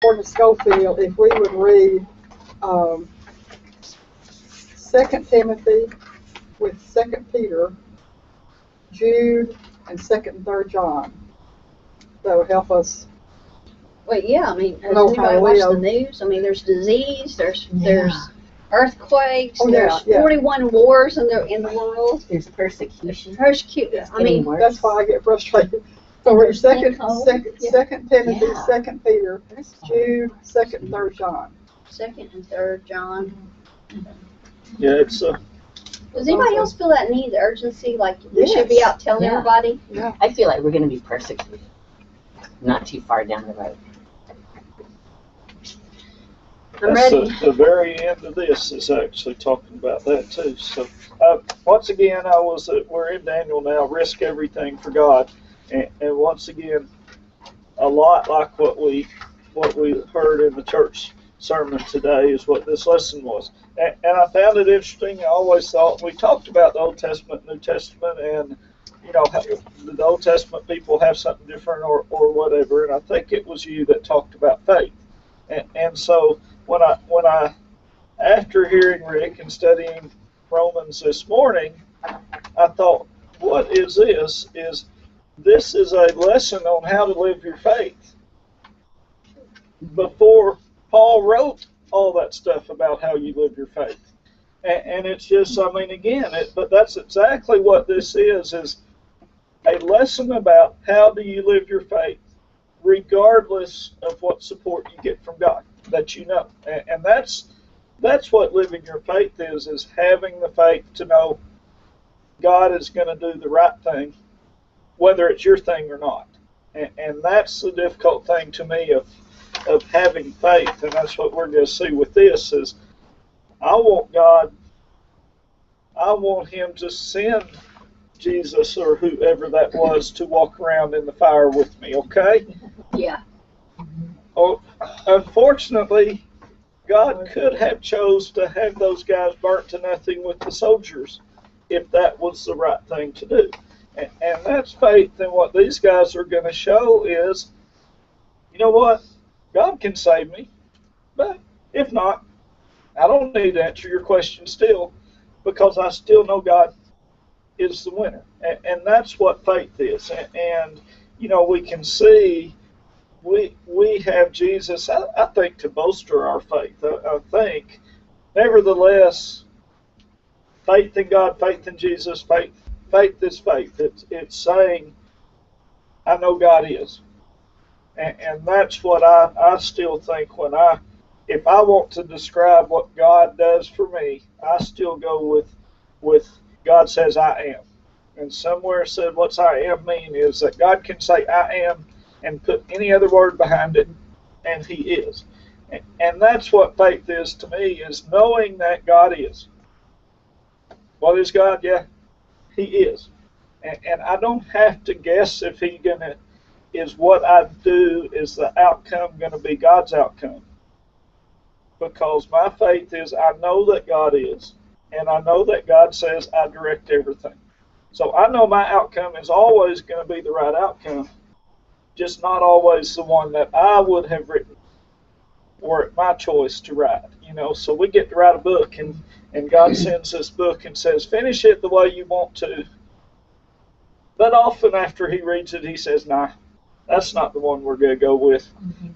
according to Schofield, if we would read 2 Timothy with 2 Peter, Jude, and 2 and 3 John, that would help us. Well, yeah, I mean, has know anybody how watched Leo- the news? I mean, there's disease, there's earthquakes, Oh, there's yeah. 41 wars in the world. There's persecution. I mean, worse. That's why I get frustrated. So we're second Yeah. Timothy, Yeah. 2 Peter, Jude, 2 and 3 John. 2nd and 3rd John. Yeah, it's Does anybody else feel that need, the urgency, like we should be Yes. out telling Yeah. everybody? Yeah. I feel like we're going to be persecuted. Not too far down the road. I'm that's ready. the very end of this is actually talking about that too. So once again, we're in Daniel now. Risk everything for God, and once again, a lot like what we heard in the church sermon today is what this lesson was. And I found it interesting. I always thought we talked about the Old Testament, New Testament, and how the Old Testament people have something different or whatever. And I think it was you that talked about faith. And so when I after hearing Rick and studying Romans this morning, I thought, what is this? This is a lesson on how to live your faith. Before Paul wrote all that stuff about how you live your faith. And it's just, I mean, again, but that's exactly what this is a lesson about how do you live your faith regardless of what support you get from God, that you know. And that's what living your faith is having the faith to know God is going to do the right thing, whether it's your thing or not. And that's the difficult thing to me of having faith, and that's what we're going to see with this is I want him to send Jesus or whoever that was to walk around in the fire with me, okay? Yeah. Oh, unfortunately, God could have chose to have those guys burnt to nothing with the soldiers if that was the right thing to do. And that's faith, and what these guys are going to show is, you know what? God can save me, but if not, I don't need to answer your question still, because I still know God is the winner. And that's what faith is. And we can see we have Jesus, I think, to bolster our faith. I think, nevertheless, faith in God, faith in Jesus, faith is faith. It's saying, I know God is. And that's what I still think if I want to describe what God does for me, I still go with God says I am. And somewhere said what's I am mean is that God can say I am and put any other word behind it, and he is. And that's what faith is to me, is knowing that God is. What is God? Yeah, he is. And I don't have to guess if he's going to, is what I do, is the outcome going to be God's outcome? Because my faith is I know that God is, and I know that God says I direct everything. So I know my outcome is always going to be the right outcome, just not always the one that I would have written or my choice to write. So we get to write a book, and God sends this book and says, finish it the way you want to. But often after he reads it, he says, nah, that's not the one we're going to go with.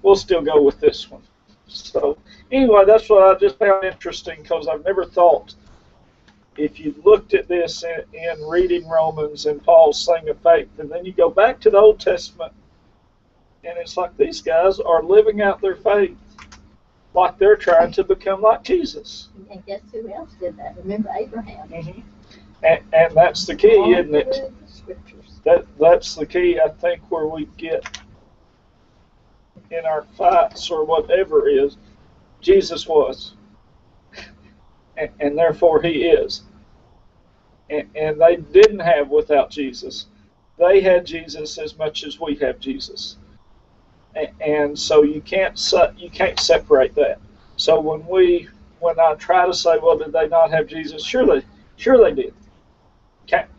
We'll still go with this one. So anyway, that's what I just found interesting, because I've never thought, if you looked at this in reading Romans and Paul's thing of faith, and then you go back to the Old Testament, and it's like these guys are living out their faith like they're trying to become like Jesus. And guess who else did that? Remember Abraham? Mm-hmm. And that's the key, isn't it? That's the key, I think, where we get in our fights or whatever is, Jesus was, and therefore he is. And they didn't have without Jesus. They had Jesus as much as we have Jesus. And so you can't separate that. So when I try to say, well, did they not have Jesus? Sure they did.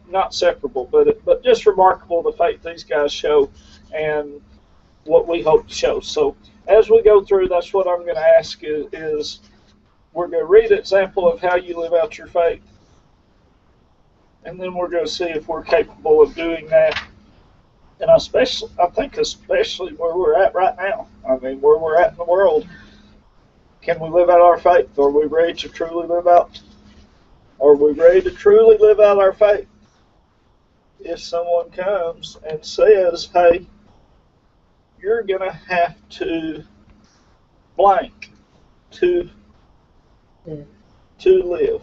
Not separable, but just remarkable the faith these guys show and what we hope to show. So as we go through, that's what I'm going to ask is we're going to read an example of how you live out your faith. And then we're going to see if we're capable of doing that. And I think especially where we're at right now. I mean, where we're at in the world. Can we live out our faith? Are we ready to truly live out? Are we ready to truly live out our faith? If someone comes and says, hey, you're going to have to blank to live,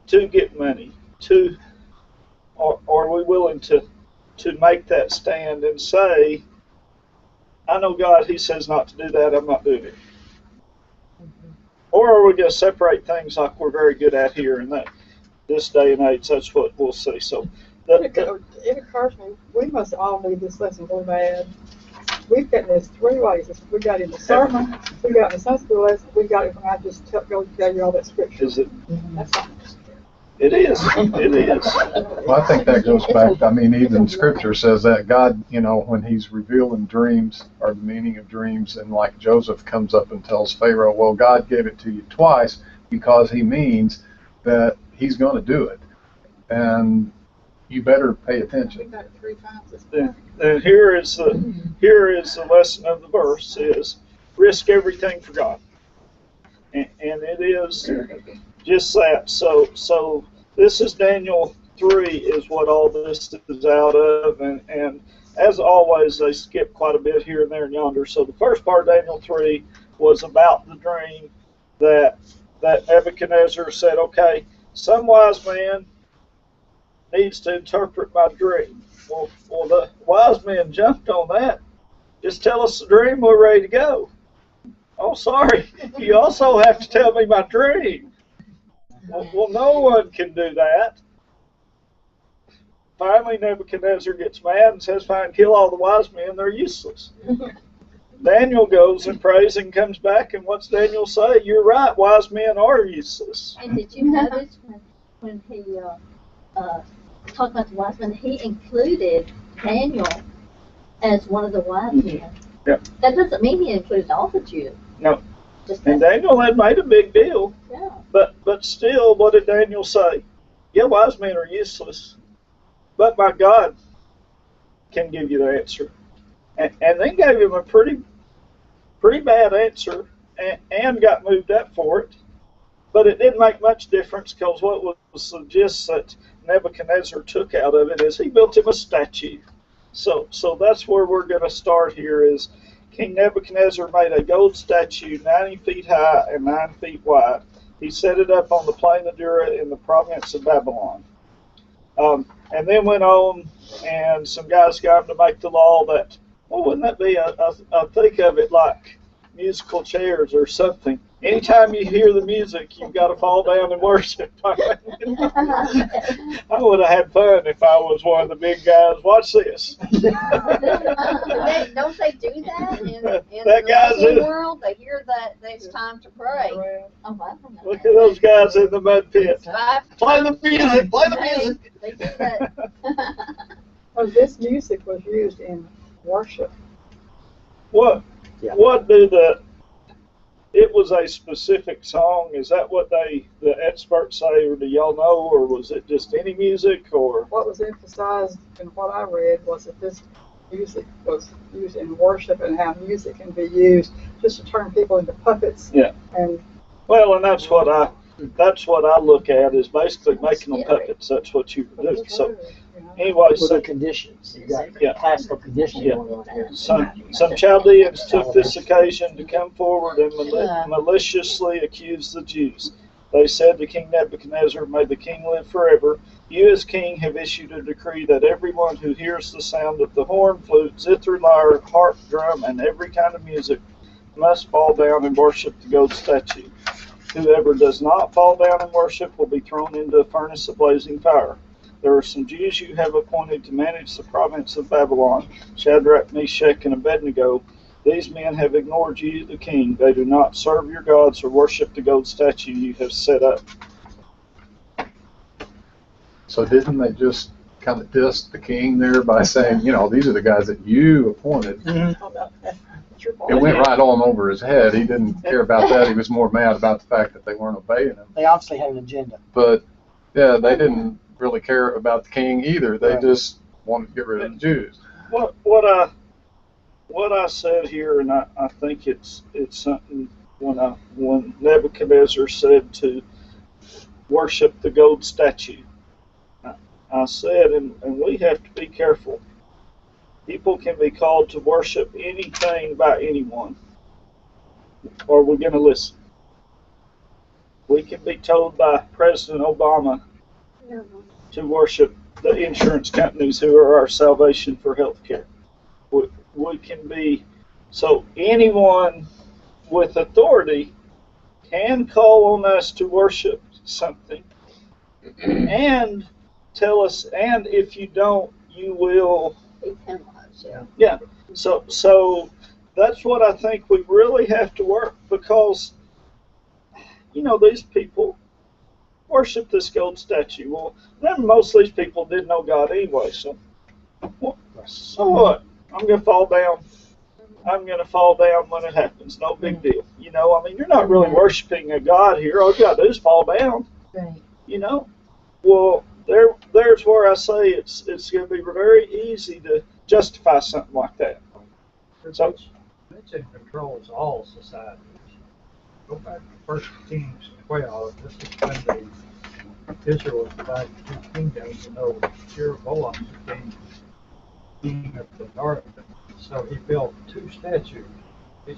to get money, are we willing to make that stand and say, I know God, He says not to do that, I'm not doing it. Or are we going to separate things like we're very good at here in this day and age? That's what we'll see. So it occurs to me, we must all need this lesson really bad. We've gotten this 3 ways. We got it in the sermon, we got it in the Sunday school lesson, we got it when I just go tell you all that scripture. Is it? That's all. It is. It is. Well, I think that goes back, I mean, even Scripture says that God, when He's revealing dreams or the meaning of dreams, and like Joseph comes up and tells Pharaoh, well, God gave it to you twice because He means that He's going to do it. And you better pay We attention. got it 3 times this And morning. here is the lesson of the verse is risk everything for God. And it is just that. So this is Daniel 3 is what all this is out of. And as always, they skip quite a bit here and there and yonder. So the first part of Daniel 3 was about the dream that Nebuchadnezzar said, okay, some wise man needs to interpret my dream. Well, the wise men jumped on that. Just tell us the dream, we're ready to go. Oh, sorry, you also have to tell me my dream. Well, no one can do that. Finally, Nebuchadnezzar gets mad and says, fine, kill all the wise men, they're useless. Daniel goes and prays and comes back, and what's Daniel say? You're right, wise men are useless. And did you notice when he talked about the wise men, he included Daniel as one of the wise men. Yeah. That doesn't mean he included all the Jews. No. Just And that, Daniel had made a big deal. yeah. But still, what did Daniel say? Yeah, wise men are useless, but my God can give you the answer. And then gave him a pretty bad answer and got moved up for it. But it didn't make much difference because what was the gist that Nebuchadnezzar took out of it is he built him a statue. So that's where we're going to start here is King Nebuchadnezzar made a gold statue 90 feet high and 9 feet wide. He set it up on the plain of Dura in the province of Babylon. And then went on, and some guys got him to make the law that, well, wouldn't that be, I think of it like musical chairs or something. Anytime you hear the music, you've got to fall down and worship. I would have had fun if I was one of the big guys. Watch this. Don't they do that in That the guy's Muslim in- world? They hear that it's time to pray. Well, Oh, I don't know. Look at those guys in the mud pit. Five Play the music. Play the Hey, music. they do that. oh, this music was used in worship. What do it was a specific song. Is that what the experts say, or do y'all know, or was it just any music, or? What was emphasized in what I read was that this music was used in worship and how music can be used just to turn people into puppets. Yeah. And Well, and that's what I look at is basically making them puppets. That's what you do. So anyway, With so the conditions, you got Yeah. classical conditioning Yeah. going on there. some Chaldeans took this occasion to come forward and maliciously accuse the Jews. They said to King Nebuchadnezzar, "May the king live forever. You as king have issued a decree that everyone who hears the sound of the horn, flute, zither, lyre, harp, drum, and every kind of music must fall down and worship the gold statue. Whoever does not fall down and worship will be thrown into a furnace of blazing fire. There are some Jews you have appointed to manage the province of Babylon, Shadrach, Meshach, and Abednego. These men have ignored you, the king. They do not serve your gods or worship the gold statue you have set up." So didn't they just kind of dissed the king there by saying, you know, these are the guys that you appointed. It's your fault. It went right on over his head. He didn't care about that. He was more mad about the fact that they weren't obeying him. They obviously had an agenda. But yeah, they didn't really care about the king either. They Right. just wanted to get rid of the Jews. What I said here, and I think it's something when Nebuchadnezzar said to worship the gold statue, I said, and we have to be careful. People can be called to worship anything by anyone. Are we going to listen? We can be told by President Obama to worship the insurance companies who are our salvation for health care. We can be, so anyone with authority can call on us to worship something and tell us, and if you don't, you will Be penalized, yeah. Yeah, so that's what I think we really have to work, because, you know, these people worship this gold statue. Well, then most of these people didn't know God anyway, so what? I'm going to fall down. I'm going to fall down when it happens. No big deal. You know, I mean, you're not really worshiping a God here. All you got to do is fall down. Right. You know? Well, there's where I say it's going to be very easy to justify something like that. So, Religion controls all societies. Go back to 1 Kings 12. This is when Israel was divided into two kingdoms, and over Jeroboam became king of the north. So he built two statues. He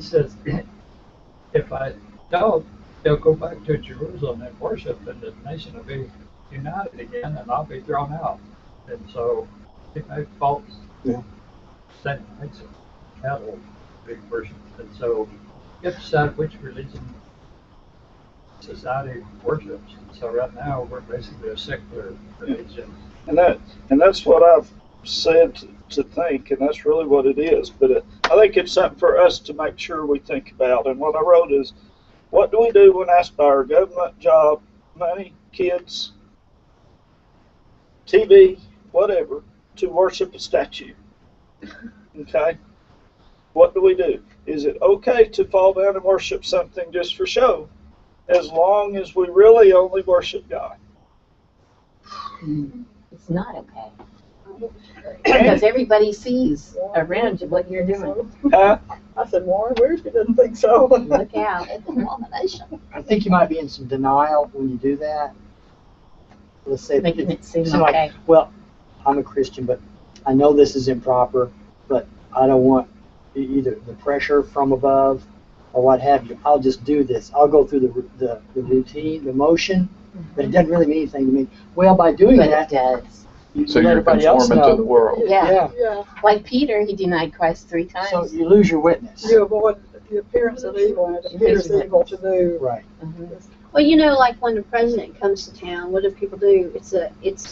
says, if I don't, they'll go back to Jerusalem and worship, and the nation will be united again, and I'll be thrown out. And so he made false sacrifices, cattle being worshipped. And so you have to decide which religion society worships. And so right now we're basically a secular religion. and that's what I've said to think, and that's really what it is. But I think it's something for us to make sure we think about. And what I wrote is, what do we do when asked by our government, job, money, kids, TV, whatever, to worship a statue? Okay? What do we do? Is it okay to fall down and worship something just for show, as long as we really only worship God? It's not okay. Because everybody sees around you what you're doing. Huh? I said, Warren, where's he doesn't think so. Look out. It's an abomination. I think you might be in some denial when you do that. Let's say Making it seem like, okay. well, I'm a Christian, but I know this is improper, but I don't want either the pressure from above or what have you. I'll just do this. I'll go through the routine, the motion, but it doesn't really mean anything to me. Well, by doing But that, it does. you So let you're everybody else conforming to the know. world. Yeah. Yeah, Like Peter, he denied Christ 3 times. So you lose your witness. you avoid the appearance of evil, and it appears evil to do. Right. Mhm. Well, you know, like when the president comes to town, what do people do? It's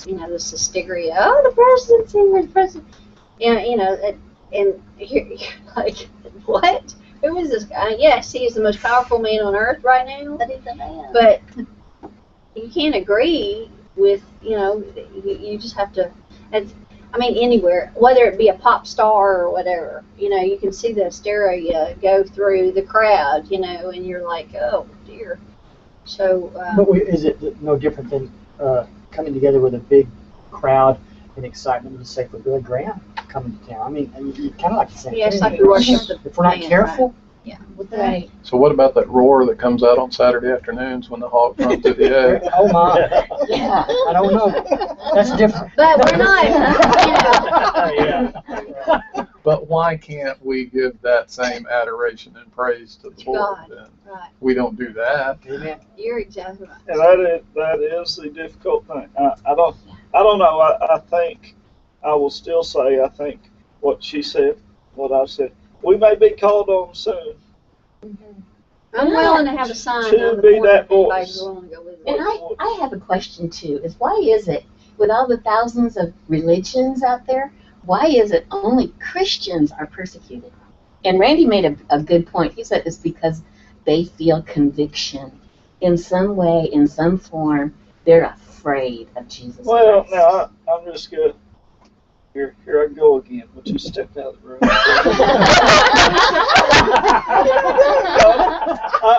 you know, this hysteria. Oh, the president's here, the president. Yeah, you know, and you're like, what? Who is this guy? Yes, he is the most powerful man on earth right now. But he's a man. But you can't agree with, you know, you just have to, and I mean, anywhere, whether it be a pop star or whatever, you know, you can see the hysteria go through the crowd, you know, and you're like, oh dear. So, But is it no different than coming together with a big crowd and excitement, let's say, for Billy Graham coming to town? I mean, you kind of like the same yeah, it's thing. like we worship the If we're not man, careful, yeah, with that. Right. So what about that roar that comes out on Saturday afternoons when the hawk runs through the air? oh my, Yeah. I don't know. That's different. But we're not, you know. Yeah. But why can't we give that same adoration and praise to the To Lord God. then? Right, We don't do that. Amen. you're exactly right. And that is the difficult thing. I don't know. I think I will still say, I think what she said, what I said, we may be called on soon. I'm willing to have a sign To on the be corner that if anybody's voice. willing to go with And me. I have a question too, is why is it, with all the thousands of religions out there, why is it only Christians are persecuted? And Randy made a good point. He said it's because they feel conviction. In some way, in some form, they're afraid afraid of Jesus Well, Christ. now I'm just good. Here I go again. Would you step out of the room?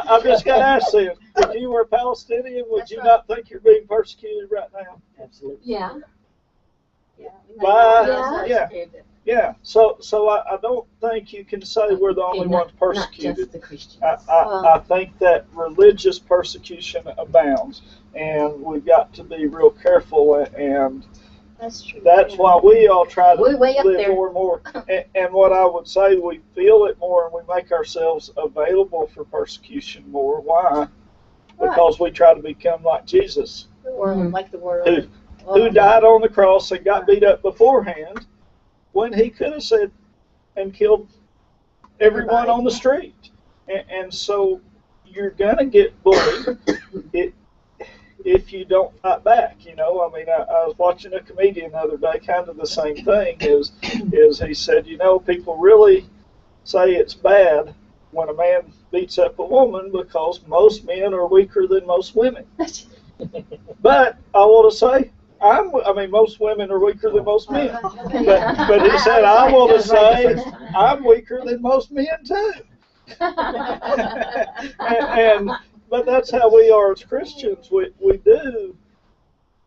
I've just got to ask you, if you were a Palestinian, would That's you right. not think you're being persecuted right now? Absolutely. Yeah. By, yeah. So I don't think you can say we're the only Okay, ones Not persecuted. just the Christians. I think that religious persecution abounds, and we've got to be real careful, and That's true. that's why we all try to We're way up live there. more and more. And what I would say, we feel it more and we make ourselves available for persecution more. Why? Because we try to become like Jesus, The world, like the world. who died on the cross and got beat up beforehand when he could have said and killed everyone on the street. And so you're going to get bullied if you don't fight back. You know, I mean, I was watching a comedian the other day, kind of the same thing, is he said, you know, people really say it's bad when a man beats up a woman because most men are weaker than most women. But I want to say, most women are weaker than most men. But he said, I want to say, I'm weaker than most men too. But that's how we are as Christians.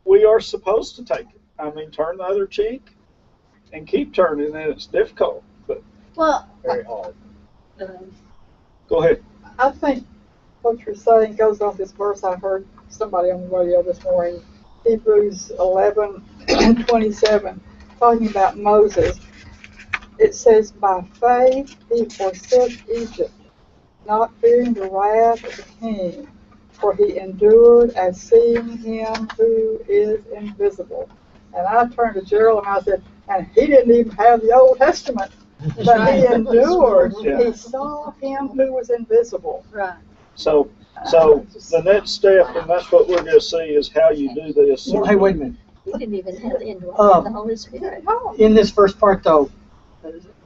We are supposed to take it. I mean, turn the other cheek and keep turning, and it's difficult, but Very hard. go ahead. I think what you're saying goes off this verse I heard somebody on the radio this morning, Hebrews 11:27, talking about Moses. It says, by faith he forsook Egypt, not fearing the wrath of the king, for he endured as seeing him who is invisible. And I turned to Gerald and I said, and he didn't even have the Old Testament, but he endured. Yeah. He saw him who was invisible. Right. So the next step, and that's what we're going to see, is how you do this. Well, hey, wait a minute. You didn't even have the indwelling of the Holy Spirit. In this first part, though,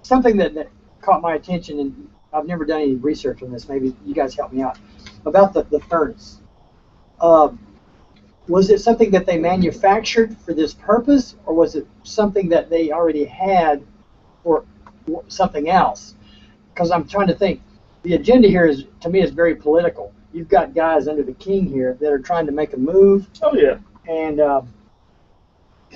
something that caught my attention, and I've never done any research on this, maybe you guys help me out, about the furnace. Was it something that they manufactured for this purpose, or was it something that they already had for something else? Because I'm trying to think. The agenda here is, to me, is very political. You've got guys under the king here that are trying to make a move. Oh yeah. And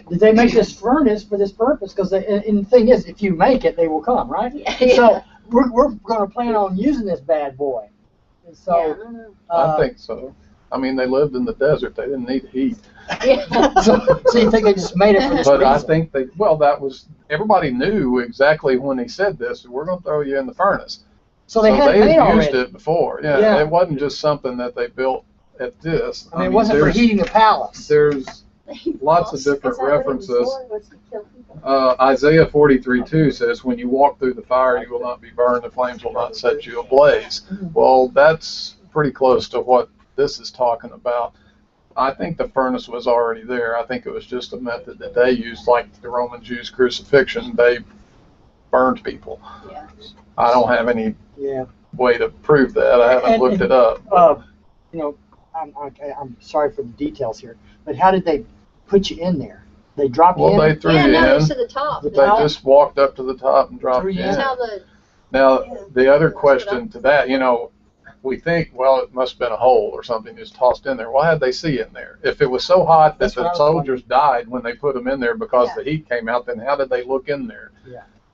did they make this furnace for this purpose? Because and the thing is, if you make it, they will come, right? Yeah. So we're going to plan on using this bad boy. And so I think so. I mean, they lived in the desert. They didn't need heat. so you think they just made it for this But I reason? think that was, everybody knew exactly when he said this, we're going to throw you in the furnace. So they had it made used already. it before. Yeah, it wasn't just something that they built at this. I mean, it wasn't for there's- heating the palace. There's lots of different references. Isaiah 43:2 says, when you walk through the fire, you will not be burned, the flames will not set you ablaze. Well, that's pretty close to what this is talking about. I think the furnace was already there. I think it was just a method that they used, like the Roman Jews' crucifixion. They burned people. Yeah. I don't have any Yeah. way to prove that. I haven't looked it up. You know, I'm sorry for the details here, but how did they put you in there? They dropped you Well, in? they threw Yeah, you no, in. it's to the top. The They top? just walked up to the top and dropped Threw you you in. in. That's how the Now, the other That's what question to that, we think, well, it must have been a hole or something just tossed in there. Well, how'd they see in there? If it was so hot that That's what I the was soldiers died when they put them in there because the heat came out, then how did they look in there?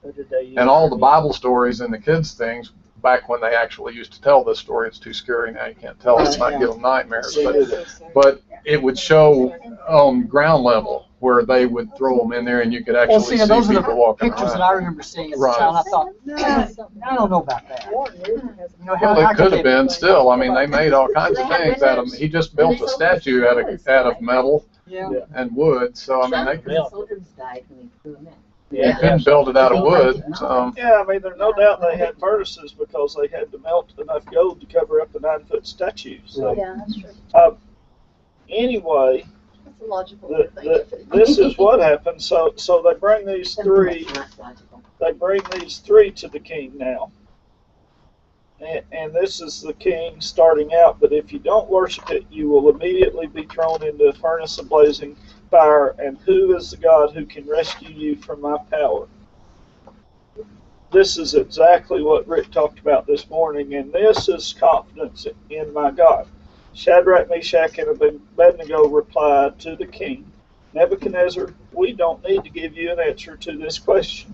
What did they use? And all the Bible stories and the kids' things, back when they actually used to tell this story, it's too scary now, you can't tell it, it might give them nightmares. But it would show on ground level where they would throw them in there and you could actually Well, see, see those are people the walking pictures that around. I remember seeing as a Right. child. I thought, I don't know about that. You know, Well, how it could they- have been still. I mean, they made all kinds of They had things out of. windows. He just built a statue out of metal Yeah. and wood. So I mean, The soldiers died when they threw them in. they couldn't build it out of wood. So Yeah, I mean, there's no doubt they had furnaces because they had to melt enough gold to cover up the 9-foot statue. So yeah, that's true. anyway, That's a logical thing. this is what happened. So they bring these three. That's not logical. They bring these three to the king now. and this is the king starting out, but if you don't worship it, you will immediately be thrown into a furnace of blazing fire. And who is the God who can rescue you from my power? This is exactly what Rick talked about this morning, and this is confidence in my God. Shadrach, Meshach, and Abednego replied to the king, Nebuchadnezzar, we don't need to give you an answer to this question.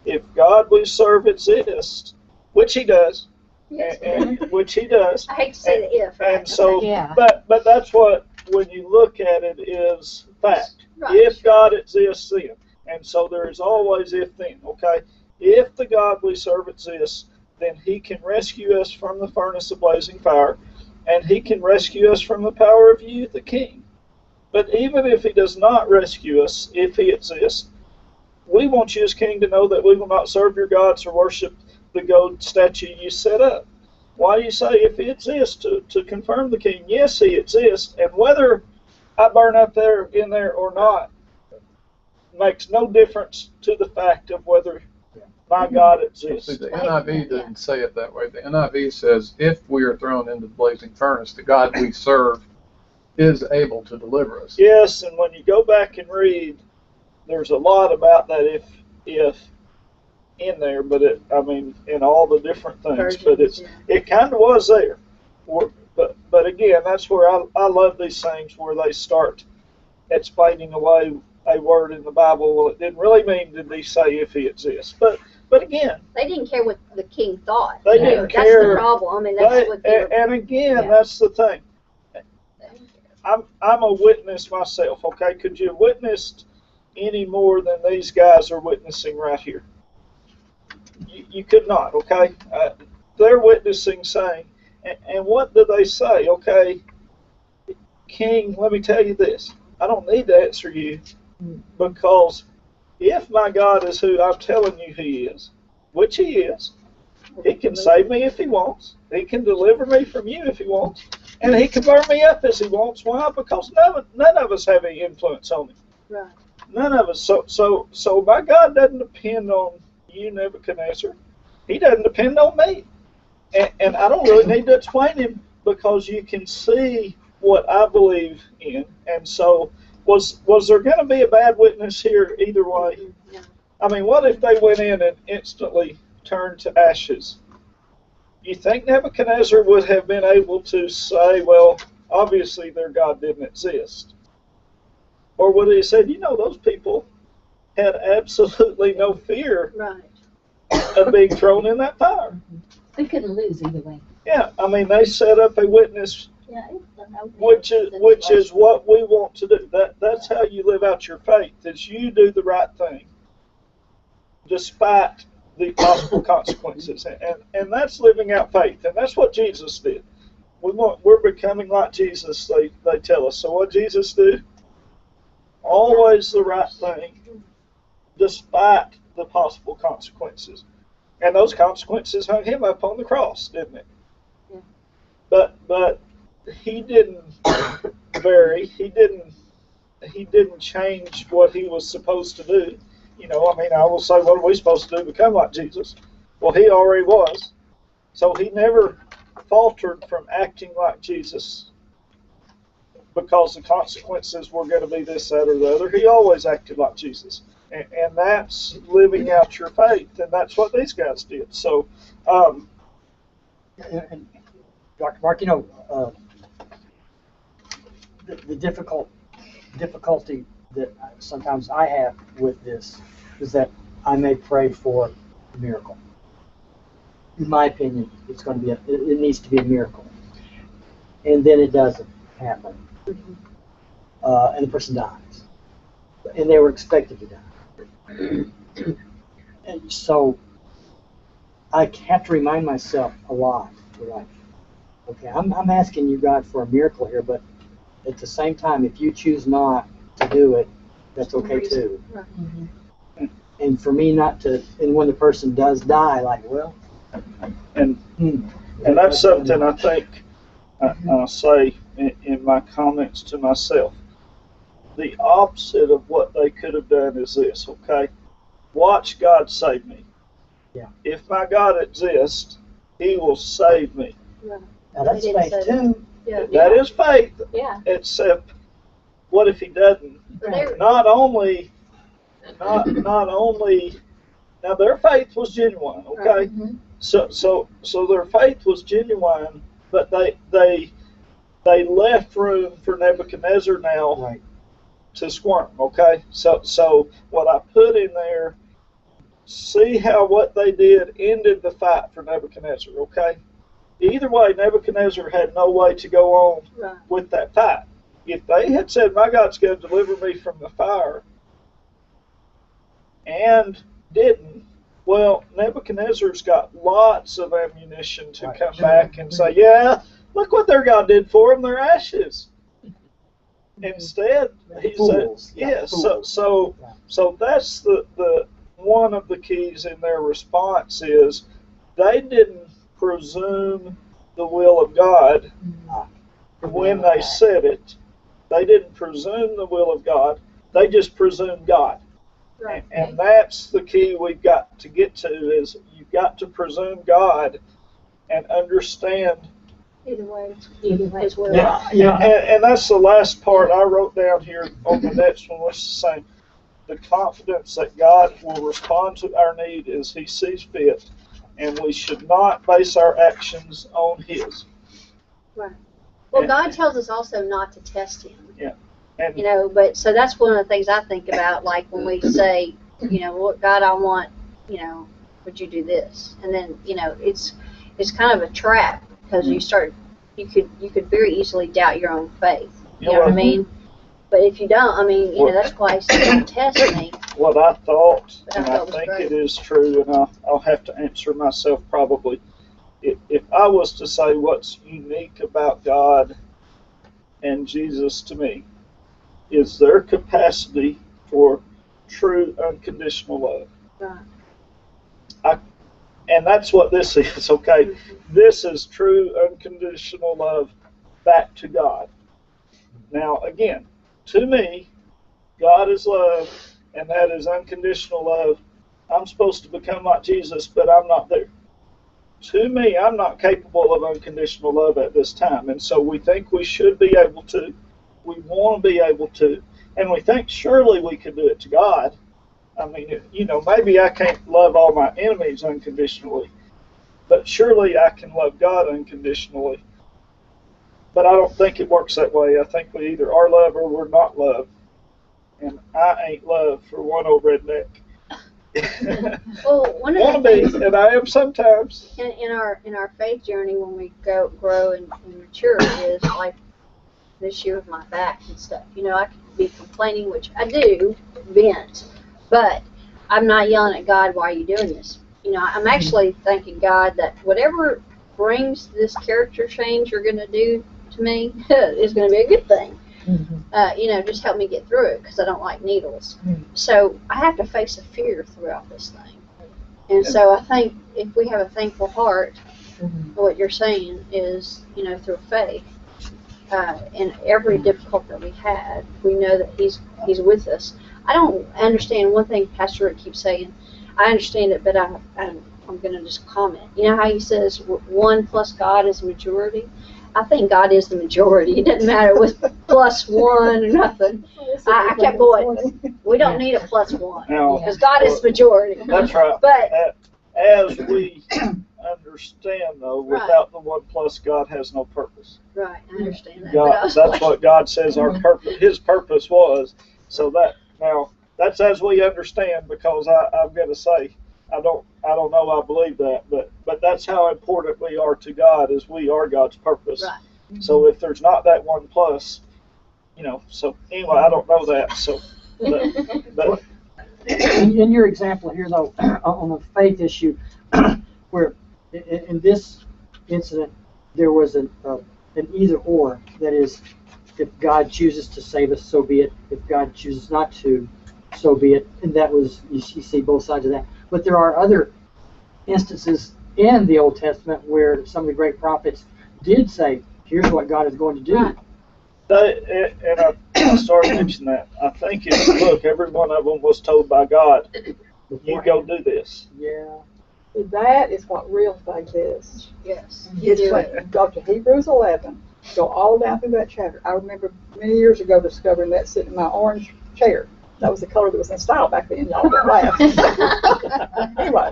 If God we serve exists, which he does, and which he does. I hate to say the if, right? And so, Yeah. but that's what, when you look at it, is fact. Right. If God exists, then. And so there is always if then, okay? If the God we serve exists, then he can rescue us from the furnace of blazing fire, and he can rescue us from the power of you, the king. But even if he does not rescue us, if he exists, we want you as king to know that we will not serve your gods or worship the gold statue you set up. Why do you say if he exists? To confirm the king, yes, he exists, and whether I burn up there in there or not makes no difference to the fact of whether my God exists. See, the NIV doesn't say it that way. The NIV says, if we are thrown into the blazing furnace, the God we serve is able to deliver us. Yes, and when you go back and read, there's a lot about that if in there, but in all the different things, but it kind of was there. But again, that's where I love these things where they start explaining away a word in the Bible. Well, it didn't really mean, did he say if he exists? But again, They didn't care what the king thought. They You know, didn't That's care. the problem. I mean, that's what they were. and again, yeah. that's the thing. I'm a witness myself. Okay, could you have witnessed any more than these guys are witnessing right here? You could not. Okay, they're witnessing, saying, and what do they say? Okay, King, let me tell you this. I don't need to answer you, because if my God is who I'm telling you he is, which he is, he can save me if he wants. He can deliver me from you if he wants. And he can burn me up as he wants. Why? Because none of us have any influence on him. Right. None of us. So my God doesn't depend on you, Nebuchadnezzar. He doesn't depend on me. And I don't really need to explain him, because you can see what I believe in. And so was there going to be a bad witness here either way? No. I mean, what if they went in and instantly turned to ashes? You think Nebuchadnezzar would have been able to say, well, obviously their God didn't exist? Or would he have said, those people had absolutely no fear Right. of being thrown in that fire? We couldn't lose either way. Yeah, I mean, they set up a witness, Yeah, it's an open which is what we want to do. That's how you live out your faith, is you do the right thing, despite the possible consequences, and that's living out faith, and that's what Jesus did. We're becoming like Jesus. They tell us. So what Jesus do? Always the right thing, despite the possible consequences, and those consequences hung him up on the cross, didn't it? Yeah. But he didn't vary. He didn't change what he was supposed to do. I will say, what are we supposed to do? Become like Jesus. Well, he already was. So he never faltered from acting like Jesus because the consequences were going to be this, that, or the other. He always acted like Jesus. And that's living out your faith. And that's what these guys did. So, And Dr. Mark, the difficulty that sometimes I have with this is that I may pray for a miracle. In my opinion, it's going to be it needs to be a miracle, and then it doesn't happen, and the person dies, and they were expected to die, and so I have to remind myself a lot. Like, okay, I'm asking you, God, for a miracle here, but at the same time, if you choose not to do it, that's okay too. Right. And for me not to, and when the person does die, like, well, and that's something I think I'll say in my comments to myself. The opposite of what they could have done is this, okay? Watch God save me. Yeah. If my God exists, he will save me. Now that's He didn't faith say too. Yeah. That is faith, Yeah. except what if he doesn't? But they- Not only, now their faith was genuine, okay? Mhm. So their faith was genuine, but they left room for Nebuchadnezzar now Right. to squirm, okay? So what I put in there, see how what they did ended the fight for Nebuchadnezzar, okay? Either way, Nebuchadnezzar had no way to go on Right. with that fight. If they had said, my God's going to deliver me from the fire, and didn't, well, Nebuchadnezzar's got lots of ammunition to come back and say, yeah, look what their God did for them, their ashes. Instead, he said, Fools. yeah, Fools. so that's the one of the keys in their response is they didn't presume the will of God when they said it. They didn't presume the will of God. They just presumed God. Right. And that's the key we've got to get to is you've got to presume God and understand. Either way. Either way. His will. And that's the last part I wrote down here on the next one, which is the same. The confidence that God will respond to our need as he sees fit, and we should not base our actions on his. Right. Well, And- God tells us also not to test him. And You know, but so that's one of the things I think about, like when we say, you know, what God, I want, you know, would you do this? And then, you know, it's kind of a trap because you could very easily doubt your own faith. You know what I mean? But if you don't, I mean, you know, that's why he said, don't test me. what I thought, But I and thought I it was think great. it is true, and I'll have to answer myself probably. If I was to say what's unique about God and Jesus to me, is their capacity for true unconditional love. Right. And that's what this is, okay? Mm-hmm. This is true unconditional love back to God. Now, again, to me, God is love, and that is unconditional love. I'm supposed to become like Jesus, but I'm not there. To me, I'm not capable of unconditional love at this time. And so we think we should be able to. We want to be able to. And we think surely we could do it to God. I mean, you know, maybe I can't love all my enemies unconditionally, but surely I can love God unconditionally. But I don't think it works that way. I think we either are loved or we're not loved. And I ain't loved for one old redneck. Well, one of Want the to be, things and I am sometimes. in our faith journey when we grow and mature is like this year with my back and stuff. You know, I could be complaining, which I do, vent, but I'm not yelling at God, why are you doing this? You know, I'm actually thanking God that whatever brings this character change you're going to do to me is going to be a good thing. You know, just help me get through it because I don't like needles. So I have to face a fear throughout this thing. And so I think if we have a thankful heart, what you're saying is, you know, through faith, in every difficulty that we had, we know that He's with us. I don't understand one thing Pastor Rick keeps saying. I understand it, but I'm going to just comment. You know how he says one plus God is majority? I think God is the majority. It doesn't matter with plus one or nothing. I kept going, we don't need a plus one Now, because God is majority. that's right. But As we understand, though, Right. without the one plus, God has no purpose. right, I understand that. But I God, was that's like, what God says our purpose, His purpose was. So that's as we understand, because I've got to say, I don't know I believe that, but that's how important we are to God, is we are God's purpose. Right. So if there's not that one plus, you know, so anyway, I don't know that. So, but In your example here, though, on the faith issue, where in this incident there was an either or. That is, if God chooses to save us, so be it. If God chooses not to, so be it. And that was, you see both sides of that. But there are other instances in the Old Testament where some of the great prophets did say, here's what God is going to do. Right. and I started mentioning that. I think if you look, every one of them was told by God, you go do this. Yeah. That is what real faith is. Yes. It's when go to Hebrews 11, go all down through that chapter. I remember many years ago discovering that sitting in my orange chair. That was the color that was in style back then. Y'all don't laugh. Anyway,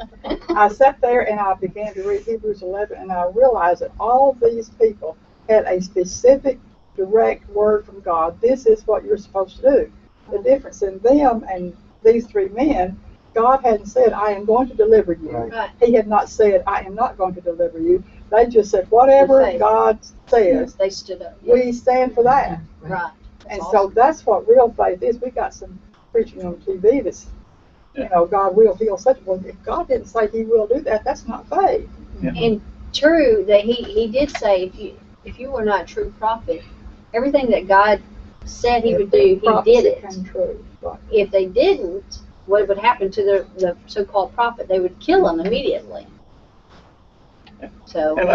I sat there and I began to read Hebrews 11, and I realized that all these people had a specific, direct word from God. This is what you're supposed to do. The difference in them and these three men, God hadn't said, I am going to deliver you. Right. He had not said, I am not going to deliver you. They just said, whatever Faith. God says, They stood up. we stand for that. Right. And so that's what real faith is. We got some preaching on TV that's, God will heal such. Well, if God didn't say He will do that, that's not faith. And true that he did say, if you were not a true prophet, everything that God said He would do, He did it. Prophecy came true. Right. If they didn't, what would happen to the so-called prophet? They would kill him immediately. So, And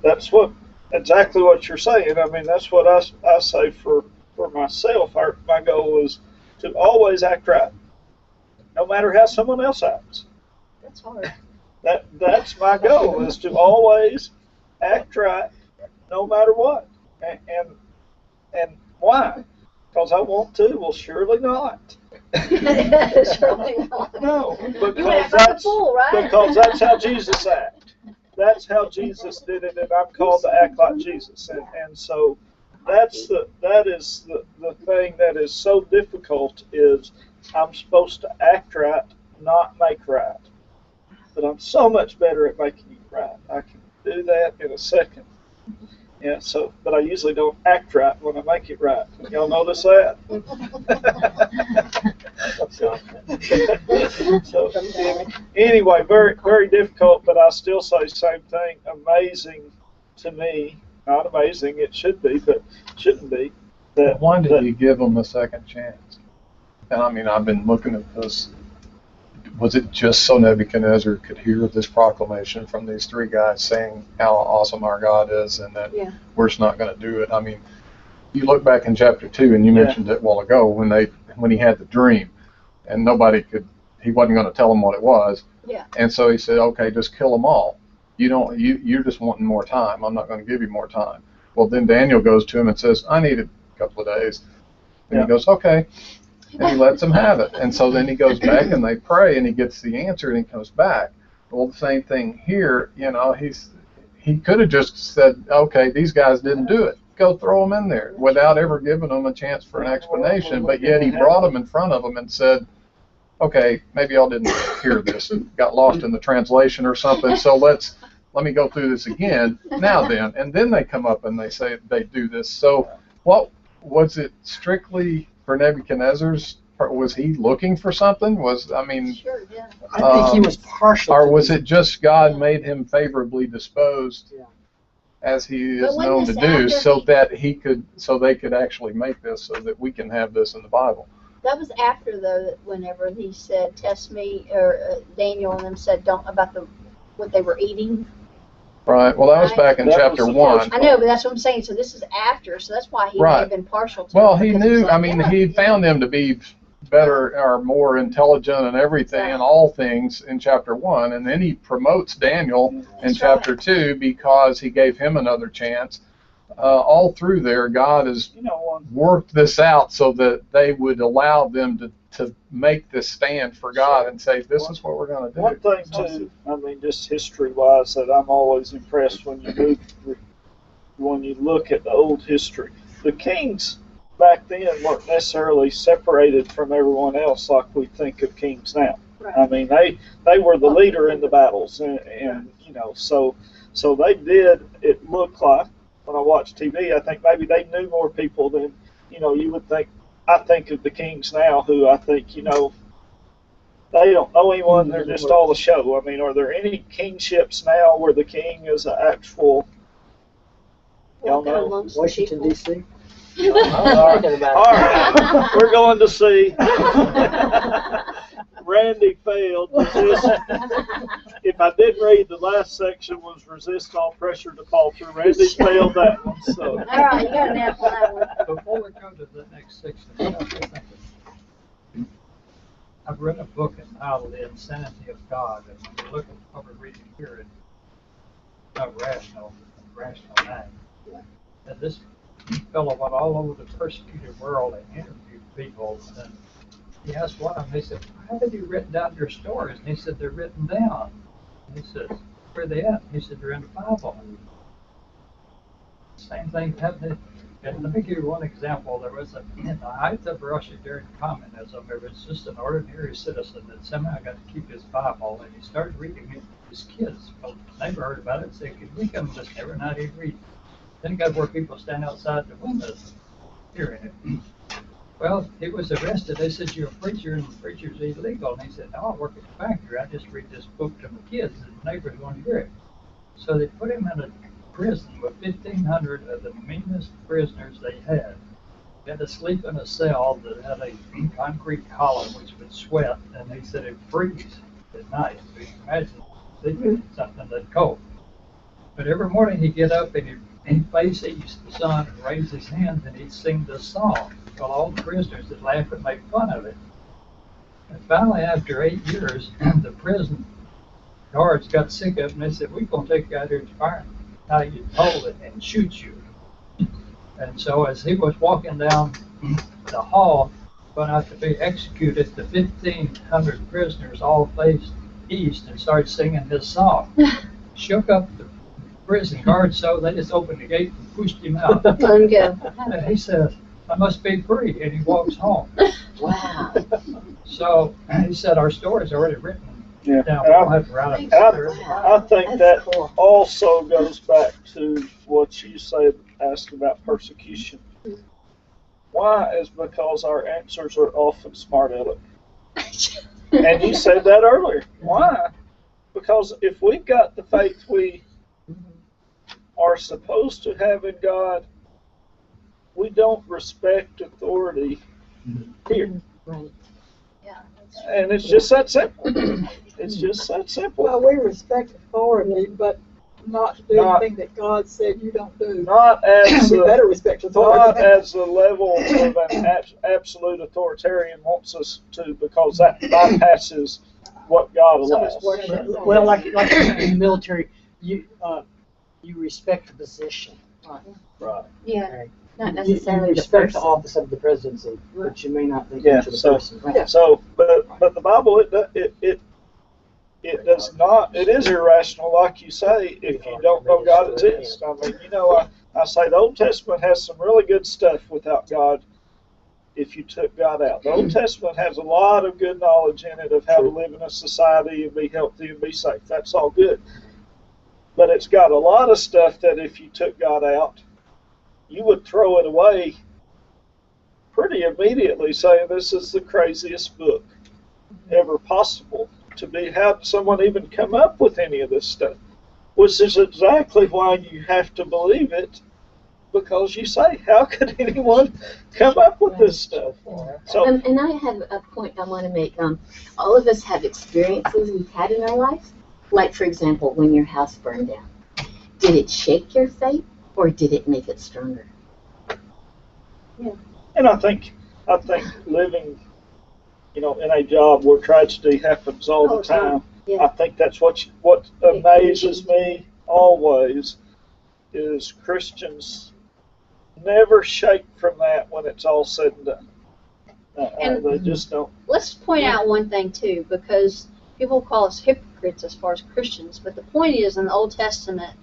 that's what exactly what you're saying. I mean, that's what I say for myself. My goal is to always act right, no matter how someone else acts. that's hard. That's my goal, is to always act right, no matter what. And why? Because I want to? Well, surely not. Surely not. No, You would because act like a fool, right? that's how Jesus acted. That's how Jesus did it, and I'm called to act like Jesus. And so that is the thing that is so difficult, is I'm supposed to act right, not make right. But I'm so much better at making it right. I can do that in a second. Yeah, but I usually don't act right when I make it right. Y'all notice that? So anyway, very, very difficult, but I still say same thing. Amazing to me. Not amazing, it should be, but shouldn't be. Why did He give them a second chance? And I mean, I've been looking at this. Was it just so Nebuchadnezzar could hear this proclamation from these three guys saying how awesome our God is, and that we're just not going to do it? I mean, you look back in chapter 2, and you mentioned it a while ago when he had the dream, and he wasn't going to tell them what it was. Yeah. And so he said, okay, just kill them all. You're just wanting more time. I'm not going to give you more time. Well, then Daniel goes to him and says, I need a couple of days. And he goes, okay. And he lets them have it. And so then he goes back and they pray and he gets the answer and he comes back. Well, the same thing here, he could have just said, okay, these guys didn't do it. Go throw them in there without ever giving them a chance for an explanation. But yet he brought them in front of them and said, okay, maybe y'all didn't hear this, got lost in the translation or something. So let me go through this again. Now then, and then they come up and they say they do this. So what was it strictly for Nebuchadnezzar's? Was he looking for something? Sure, yeah. I think he was partial. Or was it just God made him favorably disposed, as he is known to do, so they could actually make this, so that we can have this in the Bible? That was after, though, that whenever he said, test me, or Daniel and them said, don't, about what they were eating. Right. Well, that was back in chapter 1. I know, but that's what I'm saying. So this is after, so that's why he may have been partial to Well, it, he knew, he found them to be better or more intelligent and everything and all things in chapter 1, and then he promotes Daniel in chapter 2 because he gave him another chance. All through there, God has worked this out so that they would allow them to make this stand for God and say, this is what we're going to do. One thing, too, just history-wise, that I'm always impressed when you look at the old history. The kings back then weren't necessarily separated from everyone else like we think of kings now. Right. I mean, they were the leader in the battles, and so they did. It looked like, when I watched TV, I think maybe they knew more people than you would think. I think of the kings now, who I think they don't know anyone. They're just all a show. I mean, are there any kingships now where the king is an actual? Y'all know, Washington D.C. All right, we're going to see. Randy failed. If I did read, the last section was resist all pressure to falter. Randy failed that one. So. All right, you got an F on that one. Before we go to the next section, I've read a book entitled The Insanity of God, and when you look at what we're reading here, it's not rational mind. And this fellow went all over the persecuted world and interviewed people, and he asked one of them, he said, "How have you written down your stories?" And he said, "They're written down." And he said, "Where are they at?" He said, "They're in the Bible." Same thing happened. And let me give you one example. There was in the height of Russia during communism, there was just an ordinary citizen that somehow got to keep his Bible, and he started reading it to his kids. Well, the neighbor heard about it and said, "Can we come just every night and read?" Then got where people stand outside the windows hearing it. Well, he was arrested. They said, "You're a preacher, and preacher's illegal." And he said, "No, I work at the factory. I just read this book to my kids, and the neighbors want to hear it." So they put him in a prison with 1,500 of the meanest prisoners they had. He had to sleep in a cell that had a concrete column which would sweat, and they said it'd freeze at night. So you can imagine sleeping in something that cold. But every morning he'd get up and he'd face east, the sun, and raise his hands, and he'd sing this song. Well, all the prisoners would laugh and make fun of it. And finally, after 8 years, the prison guards got sick of it, and they said, "We're going to take you out here to fire how you told it and shoot you." And so as he was walking down the hall, going out to be executed, the 1,500 prisoners all faced east and started singing his song. Shook up the prison guards so they just opened the gate and pushed him out. Let him go. And he says, "I must be free," and he walks home. Wow. So he said, "Our story's already written Yeah. down. We don't have to write it." I think That's that cool. also goes back to what you said, asked about persecution. Why? Is because our answers are often smart aleck. And you said that earlier. Why? Because if we've got the faith we are supposed to have in God, we don't respect authority here. Right. Yeah. And it's just that simple. It's just that simple. Well, we respect authority, but not to do Not- anything that God said you don't do. Not as We better respect not authority. as the level of an absolute authoritarian wants us to, because that bypasses what God So much allows. worship. Well, like in the military, you respect the position. Right. Yeah. Not You necessarily the respect the person. office of the presidency, but you may not think Yeah, much of the so- person. Right. So, but the Bible, it does not. It is irrational, like you say, if you don't know God exists. I mean, I say the Old Testament has some really good stuff without God. If you took God out, the Old Testament has a lot of good knowledge in it of how to live in a society and be healthy and be safe. That's all good. But it's got a lot of stuff that if you took God out, you would throw it away pretty immediately, saying this is the craziest book ever possible to be. How did someone even come up with any of this stuff? Which is exactly why you have to believe it, because you say, how could anyone come up with this stuff? So And I have a point I want to make. All of us have experiences we've had in our lives. Like, for example, when your house burned down. Did it shake your faith, or did it make it stronger? and I think living, in a job where tragedy happens all the time, Yeah. I think that's what amazes me always is Christians never shake from that when it's all said and done. And- They just don't. Let's point out one thing too, because people call us hypocrites as far as Christians, but the point is in the Old Testament,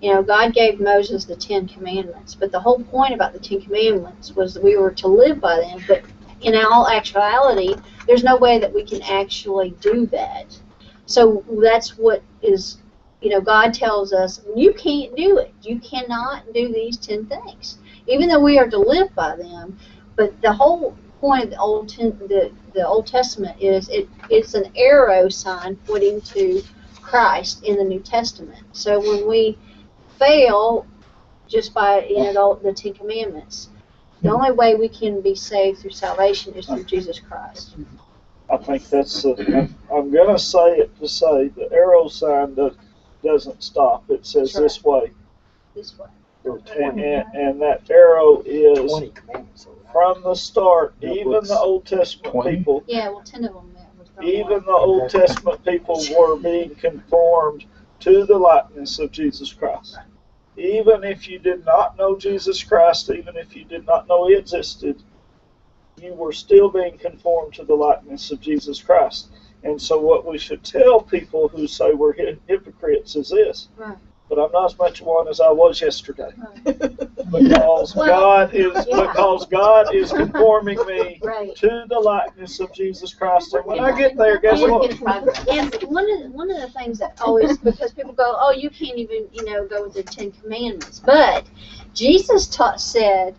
God gave Moses the 10 Commandments, but the whole point about the 10 Commandments was that we were to live by them, but in all actuality, there's no way that we can actually do that. So that's what is, God tells us, you can't do it. You cannot do these 10 things, even though we are to live by them. But the whole point of the Old Testament is it's an arrow sign pointing to Christ in the New Testament. So when we fail just by the 10 Commandments, the only way we can be saved through salvation is through Jesus Christ. I think that's. I'm gonna say it to say the arrow sign doesn't stop. It says That's right. this way, This way. and that arrow is 20 commandments. from the start. Yeah, Even books the Old Testament 20? people. Yeah, well, 10 of them Even the Old Testament people were being conformed to the likeness of Jesus Christ. Even if you did not know Jesus Christ, even if you did not know He existed, you were still being conformed to the likeness of Jesus Christ. And so what we should tell people who say we're hypocrites is this. Right. But I'm not as much one as I was yesterday. Right. Because God is conforming me Right. to the likeness of Jesus Christ. And when I get there, guess what? And one of the things that always, because people go, oh, you can't even, go with the 10 Commandments. But Jesus said,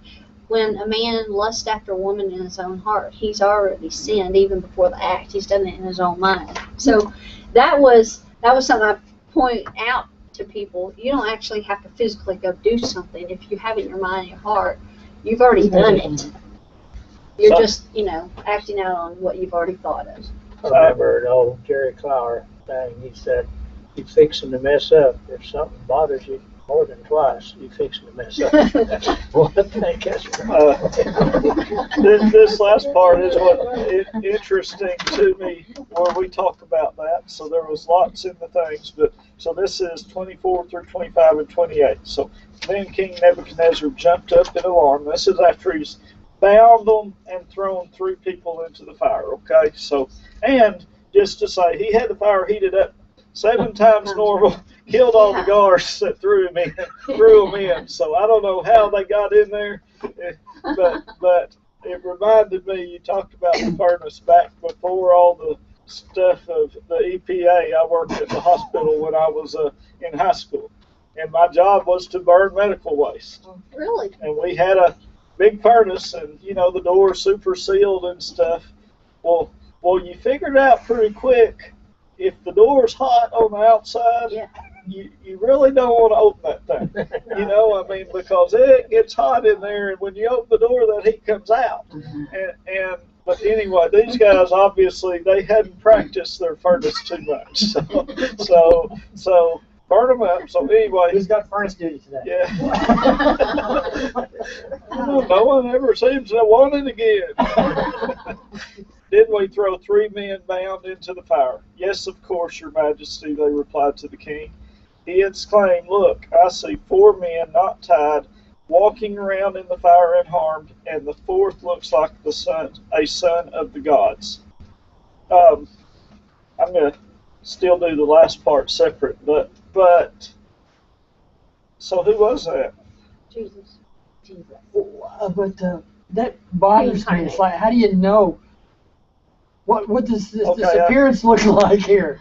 when a man lusts after a woman in his own heart, he's already sinned even before the act. He's done it in his own mind. So that was something I point out to people. You don't actually have to physically go do something. If you have it in your mind and your heart, you've already done it. You're just, acting out on what you've already thought of. I remember an old Jerry Clower thing. He said, "You fixing to mess up. If something bothers you more than twice, you fixing to mess up." Well, I think that's This last part is what interesting to me, where we talk about that. So there was lots in the things, but so this is 24 through 25 and 28. So then King Nebuchadnezzar jumped up in alarm. This is after he's bound them and thrown 3 people into the fire. Okay, so and just to say, he had the fire heated up 7 times normal, killed all the guards that threw them in. So I don't know how they got in there, but it reminded me, you talked about the furnace back before all the stuff of the EPA. I worked at the hospital when I was in high school, and my job was to burn medical waste. Really? And we had a big furnace, and the door super sealed and stuff. Well, you figured out pretty quick, if the door's hot on the outside, you really don't want to open that thing. Because it gets hot in there, and when you open the door, that heat comes out. But anyway, these guys obviously they hadn't practiced their furnace too much, so burn them up. So anyway, Who's got furnace duty today? yeah. No one ever seems to want it again. Then we throw 3 men bound into the fire. Yes, of course, your majesty, they replied to the king. He exclaimed, look, I see 4 men not tied, walking around in the fire unharmed, and the 4th looks like a son of the gods. I'm going to still do the last part separate, but so who was that? Jesus. But that bothers me. It's like, how do you know? What does this appearance look like here?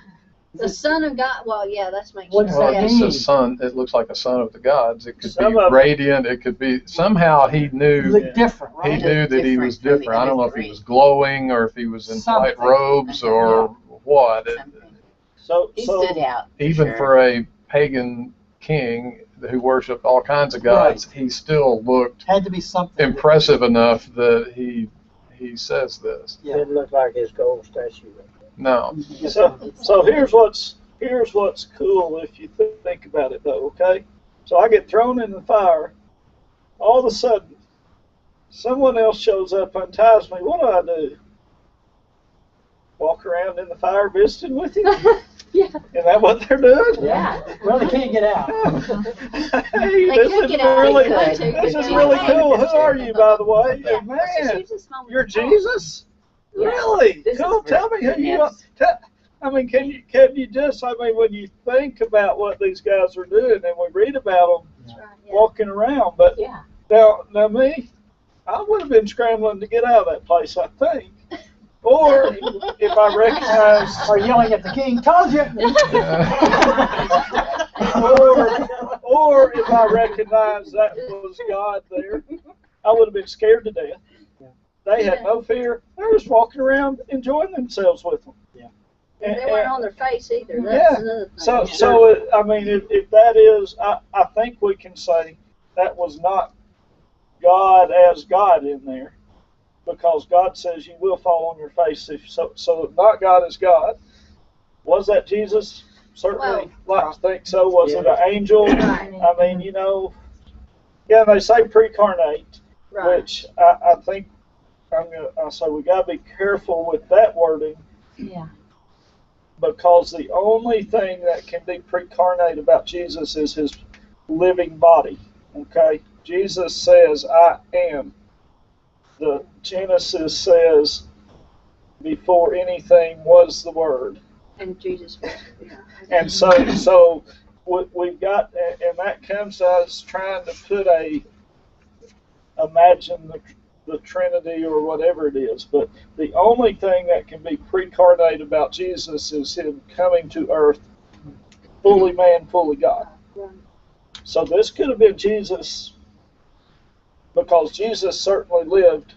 The Son of God. Well, yeah, that's makes What's sense. Well, that it's mean? a son. It looks like a son of the gods. It could Some be of- radiant. It could be somehow he knew. Look different, He right? knew that he was Different from the different. I don't know other if he 3. was glowing or if he was in white Something. robes or what. So He stood out. Even sure. for a pagan king who worshipped all kinds of gods, he still looked Had to be something. impressive enough that he says this. Yeah. Didn't look like his gold statue. No. So here's what's cool if you think about it though, okay? So I get thrown in the fire. All of a sudden, someone else shows up, unties me. What do? Walk around in the fire visiting with you? Yeah. Is that what they're doing? Yeah. Well, they can't get out. Hey, They this could is get out. really, They could. this is really cool. Who are you, by the way? Yeah, And let's just man, use this moment you're to talk. Jesus? Yeah. Really? This is Cool. Tell me who you are. Can you just, when you think about what these guys are doing and we read about them That's right, yeah. walking around, but Yeah. now me, I would have been scrambling to get out of that place, I think. Or if I recognize, Or yelling at the king, told you. or if I recognize that was God there, I would have been scared to death. They had no fear. They were just walking around enjoying themselves with them. Yeah. And they weren't on their face either. Yeah. That's another thing. If that is, I think we can say that was not God as God in there, because God says you will fall on your face. So not God as God. Was that Jesus? Certainly, like to think so. Was it an angel? Right. I mean, yeah, they say pre-carnate, Right. which I think I'll say we got to be careful with that wording, Yeah. Because the only thing that can be pre-incarnate about Jesus is his living body. Okay? Jesus says, I am. The Genesis says, before anything was the Word. And Jesus was, yeah. And so we've got, and that comes to us trying to put imagine the Trinity or whatever it is. But the only thing that can be pre-incarnate about Jesus is him coming to earth, fully man, fully God. So this could have been Jesus, because Jesus certainly lived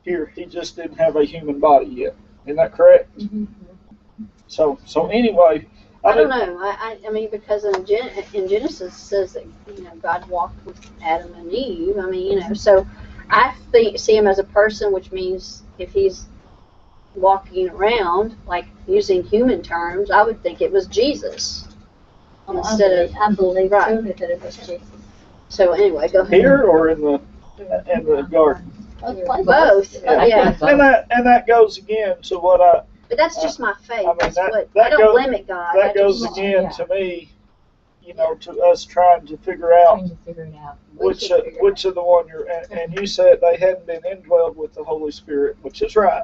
here. He just didn't have a human body yet. Isn't that correct? Mm-hmm. So anyway, I don't know. I mean, because in Genesis it says that God walked with Adam and Eve. I mean, so I see him as a person, which means if he's walking around, like using human terms, I would think it was Jesus instead of. I believe right. too that it was Jesus. So anyway, go ahead. here or in the garden. Both. Yeah. And that goes again to what But that's just my faith. I mean, That's what, that I don't goes- limit God. that I goes just, again to me, to us trying to figure out Trying to figure it out. which of the one you're, and you said they hadn't been indwelled with the Holy Spirit, which is right,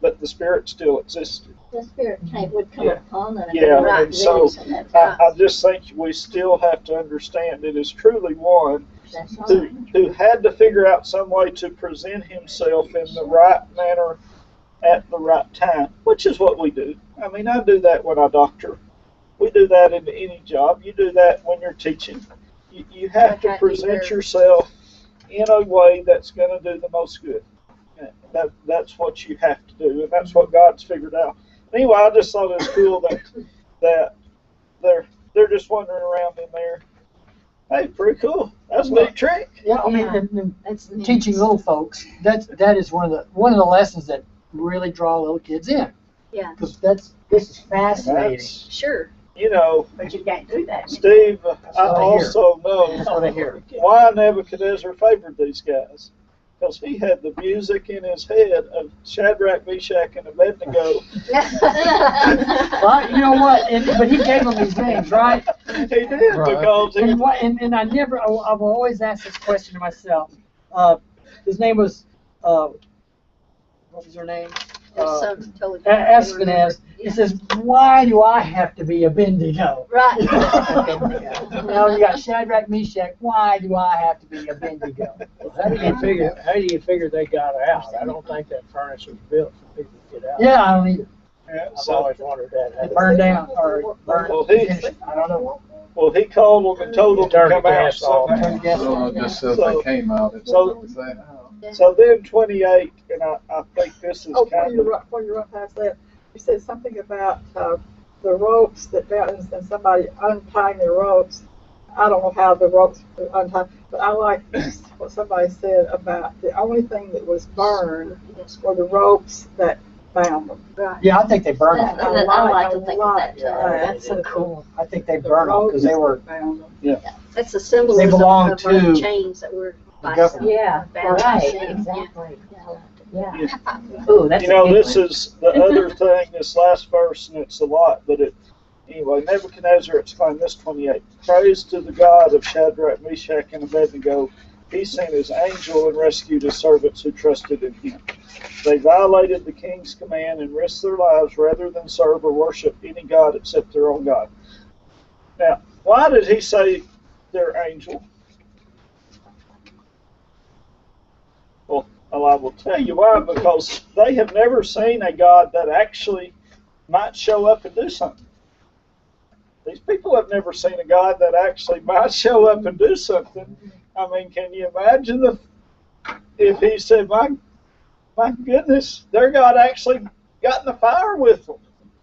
but the Spirit still existed. The Spirit would come Yeah. upon them. Yeah, Right. and so That's I just think we still have to understand it is truly one right. who had to figure out some way to present himself in the right manner at the right time, which is what we do. I mean, I do that when I doctor. We do that in any job. You do that when you're teaching. You have to present yourself in a way that's going to do the most good. That's what you have to do, and that's what God's figured out. Anyway, I just thought it was cool that they're just wandering around in there. Hey, pretty cool. That's a neat trick. Yeah, I mean, Yeah. and That's neat. teaching little folks, that is one of the lessons that really draw little kids in. Yeah. Because this is fascinating. That's, Sure. But you can't do that. Steve, I what I hear. also know That's what I hear. why Nebuchadnezzar favored these guys. Because he had the music in his head of Shadrach, Meshach, and Abednego. Well, you know what? But he gave them these names, right? He did, because he, And I've always asked this question to myself. His name was, what was her name? Totally Espinez. He says, why do I have to be a Bendigo? Right. Now you got Shadrach, Meshach. Why do I have to be a Bendigo? How do you figure they got out? I don't think that furnace was built for people to get out. Yeah, I don't either. yeah, I've so, always wondered that. It burned down or burned. Well, he- I don't know. well, he called them and told them to Turn the come out. gas off. Turn the gas So on. it just says So- they came out. It so- doesn't say how. So then 28, and I think this is Oh, before kind you of, run past that, you said something about the ropes that and somebody untying the ropes. I don't know how the ropes were untied, but I like what somebody said about the only thing that was burned were the ropes that bound them. Right. Yeah, I think they burned I them. like to think of that too. Yeah. That's so cool. I think they burned them because they were Bound them. That's the symbolism belong of our to chains that we're government. Yeah, bound to. right, Yeah. exactly. Yeah. Ooh, that's you know, a good this one. is the other thing, this last verse, and it's a lot, but anyway, Nebuchadnezzar exclaimed this 28, praise to the God of Shadrach, Meshach, and Abednego. He sent his angel and rescued his servants who trusted in him. They violated the king's command and risked their lives rather than serve or worship any god except their own God. Now, why did he say their angel? Well, I will tell you why, because they have never seen a God that actually might show up and do something. These people have never seen a God that actually might show up and do something. I mean, can you imagine if he said, my goodness, their God actually got in the fire with them.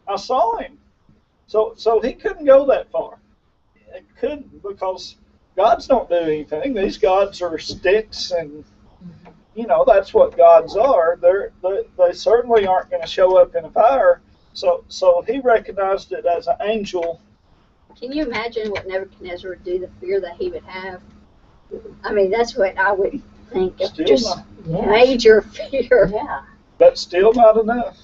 I saw him. So he couldn't go that far. It couldn't, because gods don't do anything. These gods are sticks, and that's what gods are. They certainly aren't going to show up in a fire. So he recognized it as an angel. Can you imagine what Nebuchadnezzar would do, the fear that he would have? I mean, that's what I would think of, Still just not, Yeah. major fear. Yeah. but still not enough.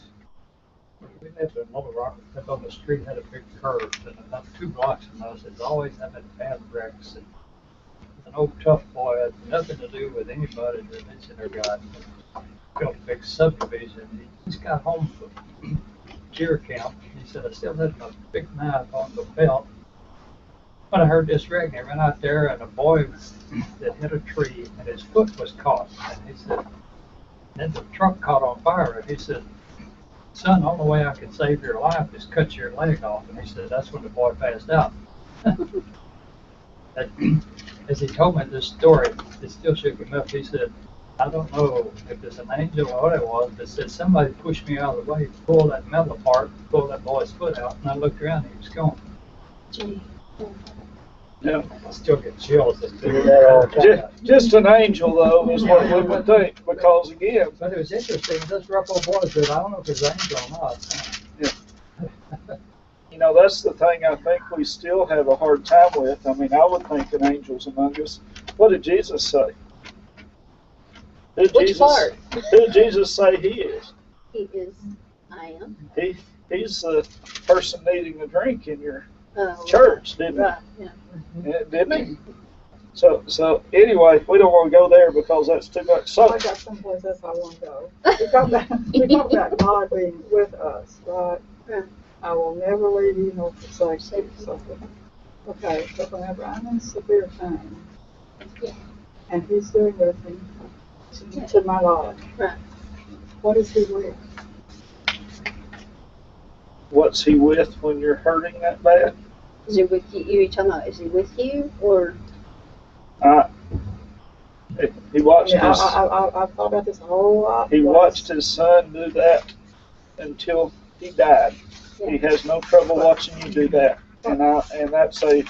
we lived in Little Rock, up on the street had a big curve, and about 2 blocks from us, it's always having bad wrecks. And an old tough boy had nothing to do with anybody religion or God. Built a big subdivision. He just got home from deer camp. He said, I still had my big knife on the belt. When I heard this wreck, I ran out there, and a boy that hit a tree, and his foot was caught. And he said, then the truck caught on fire, and he said, son, the only way I can save your life is cut your leg off. And he said, that's when the boy passed out. As he told me this story, it still shook him up. He said, I don't know if it's an angel or what it was, but said somebody pushed me out of the way, pulled that metal apart, pulled that boy's foot out, and I looked around and he was gone. Gee. Yeah. I still get chills. Do that all the time. Just an angel, though, is what we would think, because again, But it was interesting. This rough old boy said, I don't know if it's an angel or not. you know, that's the thing I think we still have a hard time with. I mean, I would think an angel's among us. What did Jesus say? Which part? Who did Jesus say he is? He is, I am. He's the person needing a drink in your Oh, church, didn't right, yeah. he? Didn't he? So anyway, we don't want to go there because that's too much. So I got someplace else I want to go. We talk about God being with us, right? Yeah. I will never leave you nor forsake you. So, okay, so whenever I'm in severe pain, Yeah. and He's doing everything to my life, Right. what is He with? what's he with when you're hurting that bad? Is he with you? You talking about, is he with you or? He watched Yeah, his I've thought about this a whole lot. he watched his son do that until he died. He has no trouble watching you do that, and that's a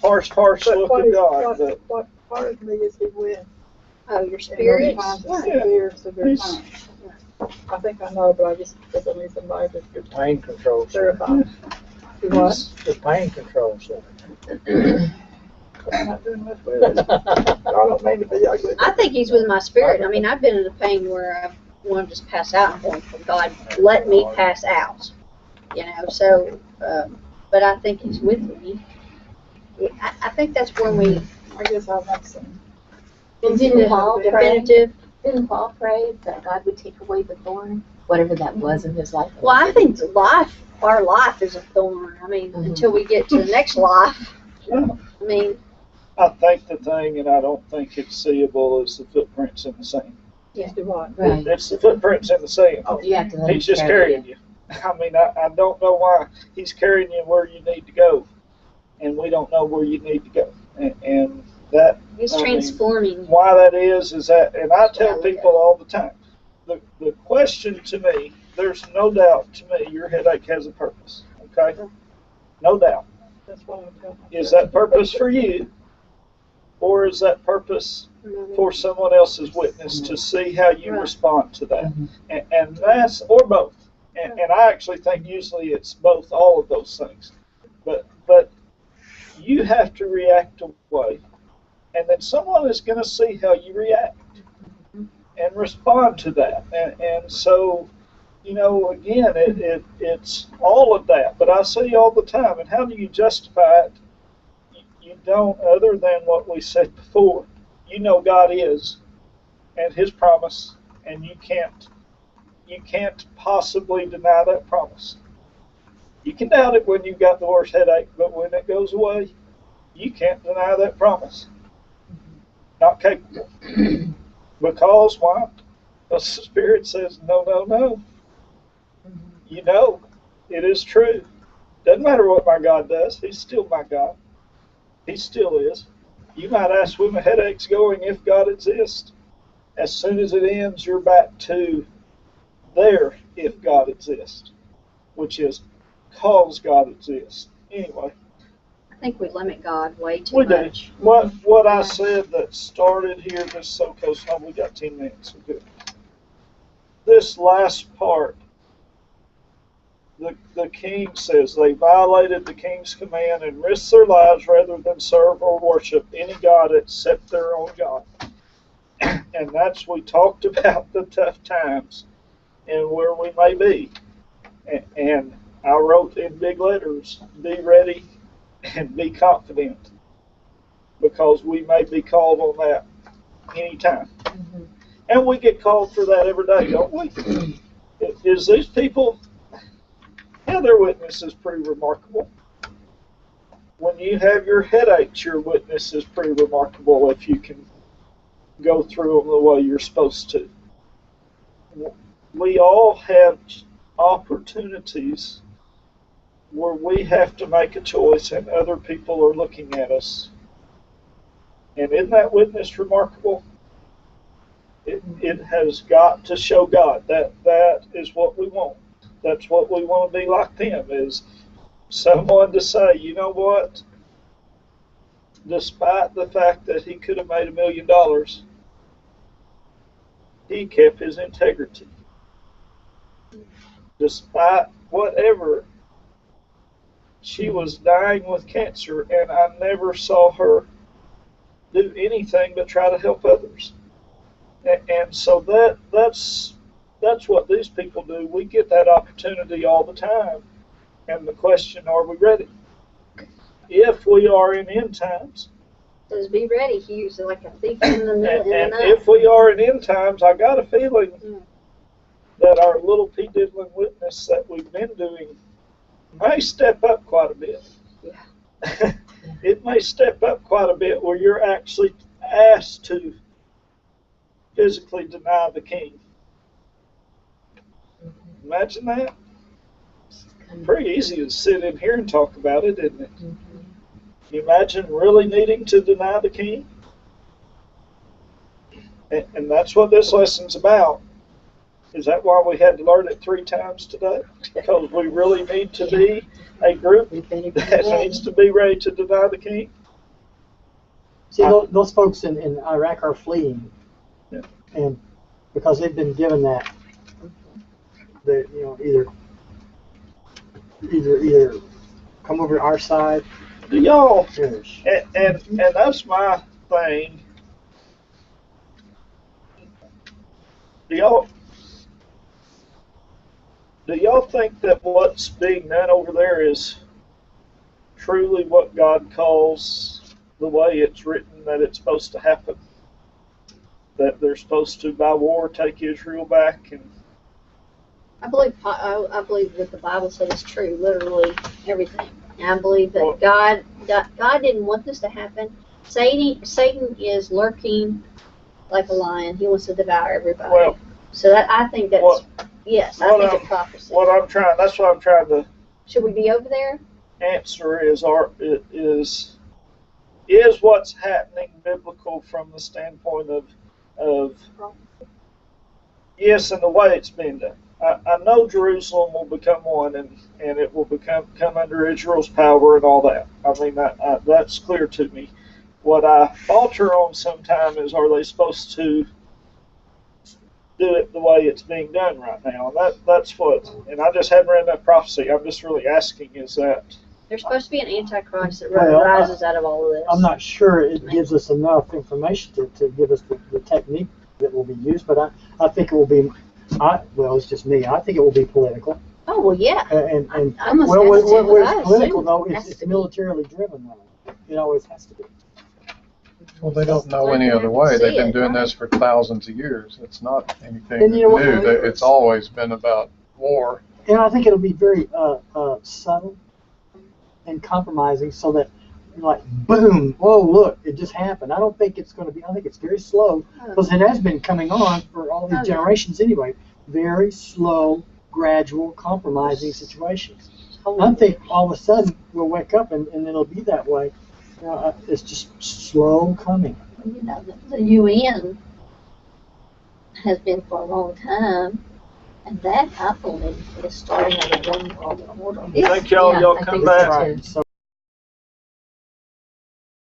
harsh But look at God. But what part of me is He with? Oh, your In spirit? those times of Yeah. severe He's- pain. I think I know, but I just need somebody to The pain control center. clarify. Do what? The pain control center. I'm not doing much with it. I don't mean to be ugly. I think he's with my spirit. I mean, I've been in a pain where I want to just pass out and going, God, let me pass out. You know, so, but I think he's with me. I think that's when we, I guess I'll have some. Didn't Paul pray? definitive. Didn't Paul pray that God would take away the thorn, whatever that was in his life? Well, I think our life is a thorn. I mean, until we get to the next life. I mean, I think the thing, and I don't think it's seeable, is the footprints in the sand. Just do what? Right. It's the footprints in the sand. You have to let He's him just carry carrying you. I mean, I don't know why he's carrying you where you need to go, and we don't know where you need to go, and that. he's I mean, transforming you. why that is that, and I tell people all the time, the question to me, there's no doubt to me, your headache has a purpose. Okay, no doubt. That's what I'm telling Is that purpose for you, or is that purpose for someone else's witness to see how you Right. respond to that? And that's, or both. And I actually think usually it's both, all of those things. But you have to react away, and then someone is going to see how you react and respond to that. And so, you know, again, it's all of that. But I see all the time, and how do you justify it? You don't, other than what we said before. You know God is, and His promise, and you can't possibly deny that promise. You can doubt it when you've got the worst headache, but when it goes away, you can't deny that promise. Not capable. Because why? Because the Spirit says, no, no, no. You know, it is true. Doesn't matter what my God does, He's still my God. He still is. You might ask when the headache's going if God exists. As soon as it ends, you're back to there if God exists, which is cause God exists. Anyway, I think we limit God way too we do. much. What I said that started here, just so close home, we got 10 minutes. So good. This last part, the king says they violated the king's command and risked their lives rather than serve or worship any god except their own God. And that's, we talked about the tough times and where we may be. And I wrote in big letters, be ready and be confident, because we may be called on that anytime. Mhm. And we get called for that every day, don't we? Is these people, yeah, their witness is pretty remarkable. When you have your headaches, your witness is pretty remarkable if you can go through them the way you're supposed to. We all have opportunities where we have to make a choice and other people are looking at us. And isn't that witness remarkable? It has got to show God. That is what we want. That's what we want to be like them, is someone to say, you know what? Despite the fact that he could have made $1 million, he kept his integrity. Despite whatever, she was dying with cancer, and I never saw her do anything but try to help others. And so that's what these people do. We get that opportunity all the time. And the question, are we ready? If we are in end times. Says be ready. He used it like a thief in the middle of the And night. if we are in end times, I got a feeling that our little P-diddling witness that we've been doing may step up quite a bit. Yeah. It may step up quite a bit where you're actually asked to physically deny the king. Imagine that. Pretty easy to sit in here and talk about it, isn't it? You imagine really needing to deny the king? And that's what this lesson's about. Is that why we had to learn it 3 times today? Because we really need to be a group that needs to be ready to deny the king? See, those folks in Iraq are fleeing. Yeah. And because they've been given that, they, you know, either come over to our side. Do y'all, Finish. and that's my thing. Do y'all think that what's being done over there is truly what God calls the way it's written that it's supposed to happen? That they're supposed to, by war, take Israel back? And I believe what the Bible says is true, literally everything. And I believe that God didn't want this to happen. Satan is lurking like a lion. He wants to devour everybody. Well, so I think that's yes. I think it's prophecy. That's what I'm trying to Should we be over there? answer is what's happening biblical from the standpoint of yes, and the way it's been done. I know Jerusalem will become one, and it will come under Israel's power and all that. I mean, that's clear to me. What I falter on sometime is, are they supposed to do it the way it's being done right now? And that's what, and I just haven't read that prophecy. I'm just really asking, is that... There's supposed to be an antichrist that Well, rises out of all of this. I'm not sure it gives us enough information to give us the technique that will be used, but I think it will be, well, it's just me. I think it will be political. Oh, well, yeah. And Almost well, has to. when I it's political, assume though, it has it's to be. militarily driven, though. It always has to be. Well, they don't know any other way. They've been doing this for thousands of years. It's not anything And you know what, new. It's always been about war. And I think it'll be very subtle and compromising, so that, like, boom, whoa, look, it just happened. I don't think it's going to be, I think it's very slow, because it has been coming on for all these generations anyway. Very slow, gradual, compromising situations. I think all of a sudden we'll wake up and it'll be that way. It's just slow coming. You know, the UN has been for a long time, and that, I believe, is starting at a one world order. Thank y'all. Yeah, Y'all I come think back. so too. Right. So